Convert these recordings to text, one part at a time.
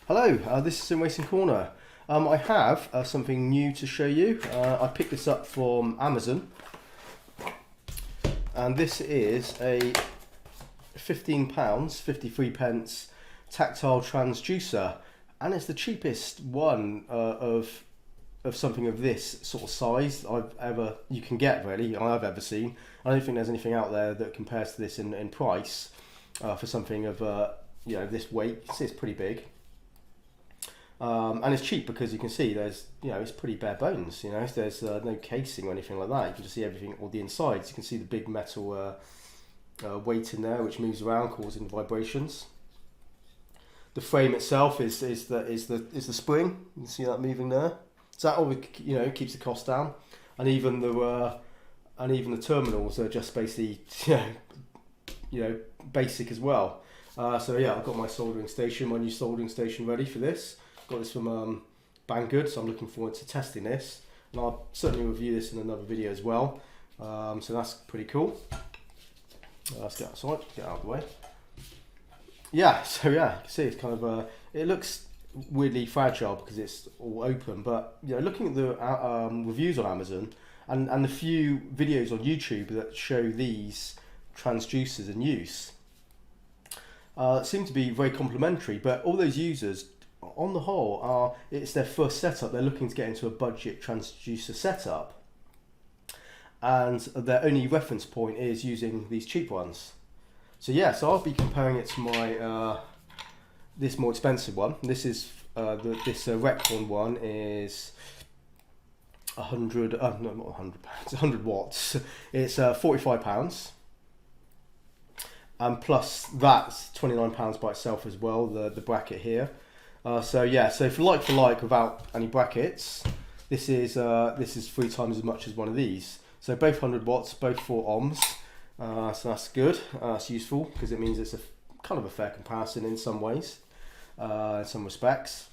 Hello, this is Simracing Corner. I have something new to show you. I picked this up from Amazon, and this is a £15, 53 pence tactile transducer, and it's the cheapest one of something of this sort of size you can get, really, I've ever seen. I don't think there's anything out there that compares to this in price for something of this weight. You can see it's pretty big. And it's cheap because you can see there's, it's pretty bare bones, there's no casing or anything like that. You can just see everything, all the insides. You can see the big metal weight in there which moves around, causing vibrations. The frame itself is the spring. You can see that moving there. So that always, keeps the cost down. And even the terminals are just basically, basic as well. So yeah, I've got my new soldering station ready for this. Got this from Banggood, so I'm looking forward to testing this, and I'll certainly review this in another video as well. So that's pretty cool. Let's get outside, get out of the way. Yeah, so yeah, you can see it's kind of it looks weirdly fragile because it's all open, but looking at the reviews on Amazon and the few videos on YouTube that show these transducers in use seem to be very complimentary. But all those users, on the whole, it's their first setup. They're looking to get into a budget transducer setup, and their only reference point is using these cheap ones. So yeah, so I'll be comparing it to my this more expensive one. This is this Recorn one is 100. No, not 100 pounds. 100 watts. It's £45. And plus that's £29 by itself as well. The bracket here. So yeah, so for like without any brackets, this is 3 times as much as one of these. So both 100 watts, both 4 ohms. So that's good. It's useful because it means it's a kind of a fair comparison in some ways, in some respects.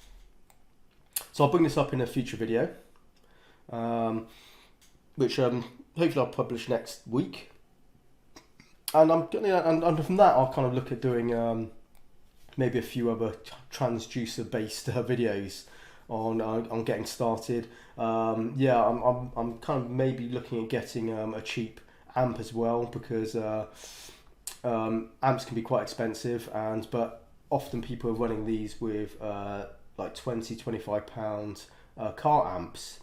So I'll bring this up in a future video, which hopefully I'll publish next week. And and from that I'll kind of look at doing maybe a few other transducer based videos on getting started. Yeah, I'm kind of maybe looking at getting a cheap amp as well, because amps can be quite expensive, but often people are running these with like £20–25 car amps.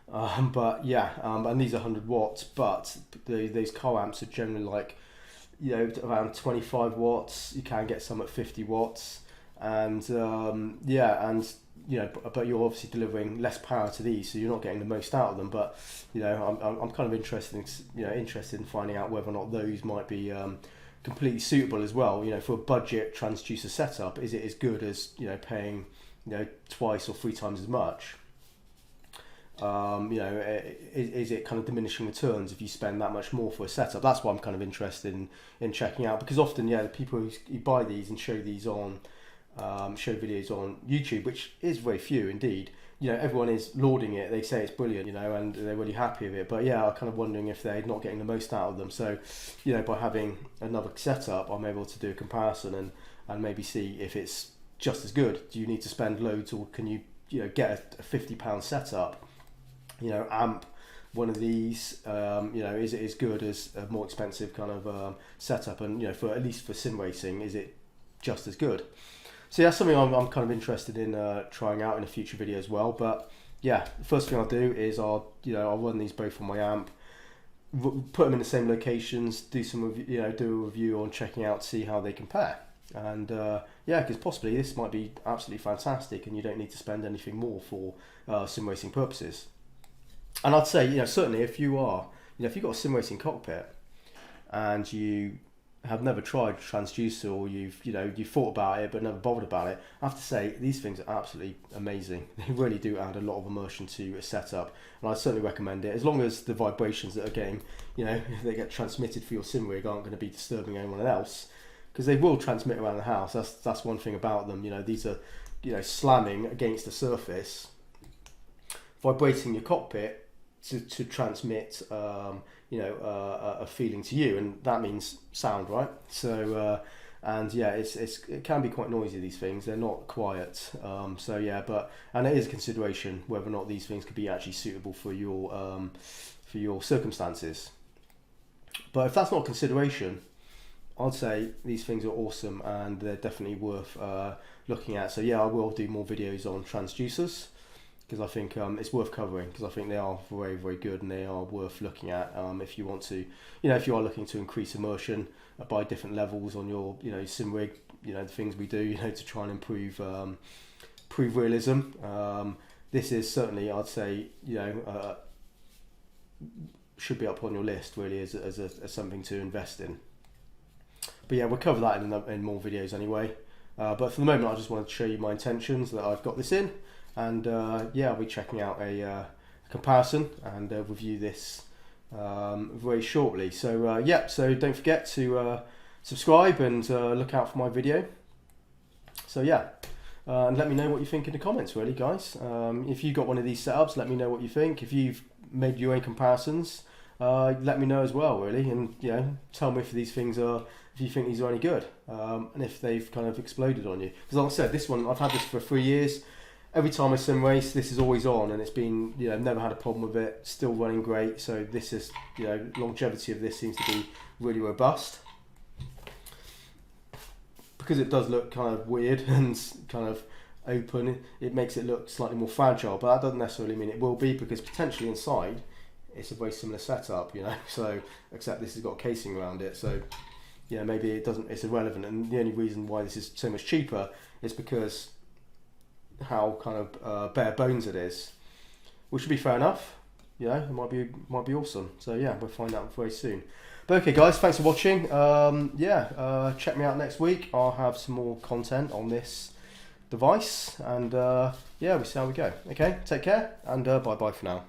But yeah, and these are 100 watts, but these car amps are generally like around 25 watts. You can get some at 50 watts, and yeah, and but you're obviously delivering less power to these, so you're not getting the most out of them. But I'm kind of interested in finding out whether or not those might be completely suitable as well. For a budget transducer setup, is it as good as paying twice or 3 times as much? Is it kind of diminishing returns if you spend that much more for a setup? That's what I'm kind of interested in checking out, because often, the people who buy these and show these on show videos on YouTube, which is very few indeed, everyone is lauding it. They say it's brilliant, and they're really happy with it. But yeah, I'm kind of wondering if they're not getting the most out of them. So by having another setup, I'm able to do a comparison and maybe see if it's just as good. Do you need to spend loads, or can you get a £50 setup, amp one of these, is it as good as a more expensive kind of setup? And for at least for sim racing, is it just as good? So yeah, that's something I'm kind of interested in trying out in a future video as well. But yeah, the first thing I'll do is I'll run these both on my amp, put them in the same locations, do a review on checking out, see how they compare. And yeah, because possibly this might be absolutely fantastic, and you don't need to spend anything more for sim racing purposes. And I'd say, certainly if you've got a sim racing cockpit and you have never tried transducer, or you've thought about it but never bothered about it, I have to say these things are absolutely amazing. They really do add a lot of immersion to a setup, and I certainly recommend it, as long as the vibrations that are getting, if they get transmitted for your sim rig, aren't going to be disturbing anyone else, because they will transmit around the house. That's one thing about them. These are slamming against the surface, vibrating your cockpit to transmit a feeling to you, and that means sound, right? So and yeah, it can be quite noisy, these things. They're not quiet. So yeah, and it is a consideration whether or not these things could be actually suitable for your circumstances. But if that's not a consideration, I'd say these things are awesome and they're definitely worth looking at. So yeah, I will do more videos on transducers, because I think it's worth covering, because I think they are very, very good and they are worth looking at if you want to, if you are looking to increase immersion by different levels on your, sim rig, the things we do, to try and improve realism. This is certainly, I'd say, should be up on your list really as something to invest in. But yeah, we'll cover that in more videos anyway. But for the moment, I just wanted to show you my intentions that I've got this in. And yeah, I'll be checking out a comparison and review this very shortly. So yeah, so don't forget to subscribe and look out for my video. So yeah, and let me know what you think in the comments, really, guys. If you've got one of these setups, let me know what you think. If you've made your own comparisons, let me know as well, really, and tell me if these things are, if you think these are any good, and if they've kind of exploded on you. Because like I said, this one, I've had this for 3 years. Every time I sim race, this is always on, and it's been, never had a problem with it, still running great. So this is, longevity of this seems to be really robust. Because it does look kind of weird and kind of open, it makes it look slightly more fragile, but that doesn't necessarily mean it will be, because potentially inside it's a very similar setup, so except this has got a casing around it, so maybe it's irrelevant. And the only reason why this is so much cheaper is because how kind of bare bones it is, which should be fair enough. It might be awesome. So yeah, we'll find out very soon. But okay, guys, thanks for watching. Check me out next week. I'll have some more content on this device, and yeah, we'll see how we go. Okay, take care, and bye bye for now.